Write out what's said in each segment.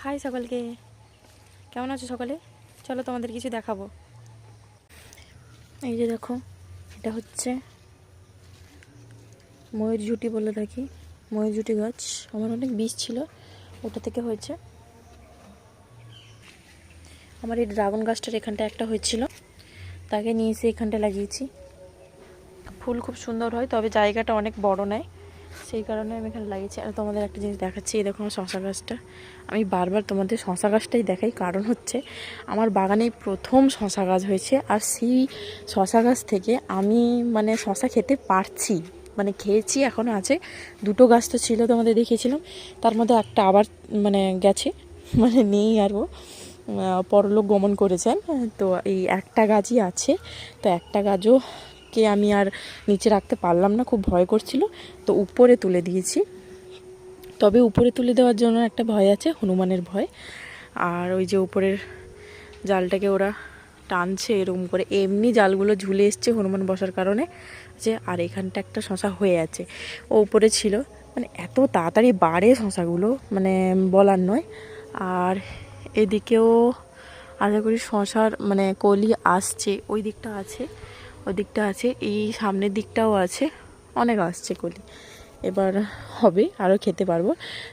High সকলকে, কেমন আছো সকলে? চলো তোমাদের কিছু দেখাবো। এই যে দেখো, এটা হচ্ছে ময়ূরঝুঁটি বলে থাকি। ময়ূরঝুঁটি গাছ আমার অনেক বীজ ছিল, ওটা থেকে হয়েছে। আমার এই ড্রাগন গাছটার এখানটা একটা হয়েছিল, তাকে নিয়ে এসে এখানটা লাগিয়েছি। ফুল খুব সুন্দর হয়, তবে জায়গাটা অনেক বড় নেয়, সেই কারণে আমি এখানে লাগিয়েছি। আর তোমাদের একটা জিনিস দেখাচ্ছি, এই দেখো আমার শশা গাছটা। আমি বারবার তোমাদের শশা গাছটাই দেখাই, কারণ হচ্ছে আমার বাগানে প্রথম শশা গাছ হয়েছে। আর সেই শশা গাছ থেকে আমি মানে শশা খেতে পারছি, মানে খেয়েছি, এখনও আছে। দুটো গাছ তো ছিল, তোমাদের দেখিয়েছিলাম, তার মধ্যে একটা আবার মানে গেছে, মানে নেই আর, ও পরলোক গমন করেছেন। তো এই একটা গাছই আছে, তো একটা গাছও কে আমি আর নিচে রাখতে পারলাম না, খুব ভয় করছিল, তো উপরে তুলে দিয়েছি। তবে উপরে তুলে দেওয়ার জন্য একটা ভয় আছে, হনুমানের ভয়। আর ওই যে উপরের জালটাকে ওরা টানছে এরকম করে, এমনি জালগুলো ঝুলে এসছে হনুমান বসার কারণে যে। আর এখানটা একটা শশা হয়ে আছে, ও উপরে ছিল, মানে এত তাড়াতাড়ি বাড়ে শশাগুলো, মানে বলার নয়। আর এদিকেও আশা করি শশার মানে কলি আসছে, ওই দিকটা আছে, ওই দিকটা আছে, এই সামনের দিকটাও আছে, অনেক আসছে কলি। এবার হবে, আরও খেতে পারবো,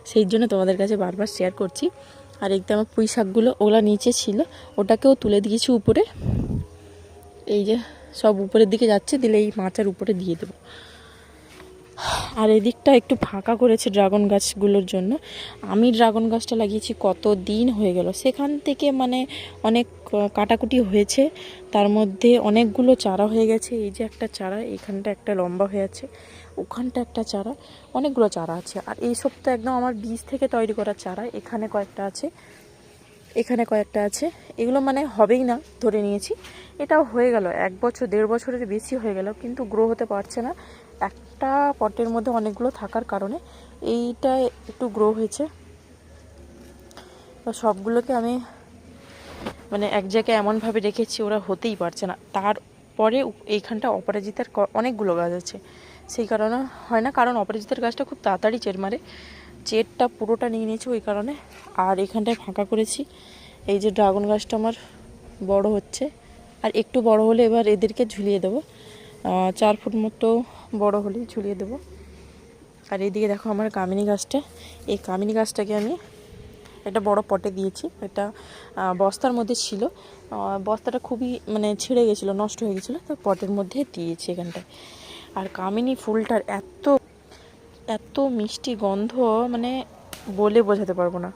সেই জন্য তোমাদের কাছে বারবার শেয়ার করছি। আর একদম আমার পুঁই শাকগুলো ওগুলো নিচে ছিল, ওটাকেও তুলে দিয়েছি উপরে। এই যে সব উপরের দিকে যাচ্ছে, দিলে এই মাচার উপরে দিয়ে দেবো। আর এদিকটা একটু ফাঁকা করেছে ড্রাগন গাছগুলোর জন্য। আমি ড্রাগন গাছটা লাগিয়েছি কত দিন হয়ে গেল, সেখান থেকে মানে অনেক কাটাকুটি হয়েছে, তার মধ্যে অনেকগুলো চারা হয়ে গেছে। এই যে একটা চারা, এখানটা একটা লম্বা হয়ে আছে, ওখানটা একটা চারা, অনেকগুলো চারা আছে। আর এই সব তো একদম আমার বীজ থেকে তৈরি করা চারা, এখানে কয়েকটা আছে, এখানে কয়েকটা আছে, এগুলো মানে হবেই না ধরে নিয়েছি। এটাও হয়ে গেল 1 বছর 1.5 বছরের বেশি হয়ে গেল, কিন্তু গ্রো হতে পারছে না। একটা পটের মধ্যে অনেকগুলো থাকার কারণে এইটা একটু গ্রো হয়েছে। তো সবগুলোকে আমি মানে এক জায়গায় এমনভাবে রেখেছি, ওরা হতেই পারছে না। তারপরে এইখানটা অপরাজিতার অনেকগুলো গাছ আছে, সেই কারণে হয় না, কারণ অপরাজিতার গাছটা খুব তাড়াতাড়ি চের মারে, চেরটা পুরোটা নিয়ে নিয়েছে ওই কারণে। আর এখানটায় ফাঁকা করেছি। এই যে ড্রাগন গাছটা আমার বড় হচ্ছে, আর একটু বড় হলে এবার এদেরকে ঝুলিয়ে দেবো, 4 ফুট মতো বড় হলেই ঝুলিয়ে দেবো। আর এইদিকে দেখো আমার কামিনী গাছটা, এই কামিনী গাছটাকে আমি একটা বড় পটে দিয়েছি। এটা বস্তার মধ্যে ছিল, বস্তাটা খুবই মানে ছিঁড়ে গেছিলো, নষ্ট হয়ে গেছিলো, তো পটের মধ্যে দিয়েছি এখানটায়। আর কামিনী ফুলটার এত এত মিষ্টি গন্ধ, মানে বলে বোঝাতে পারবো না।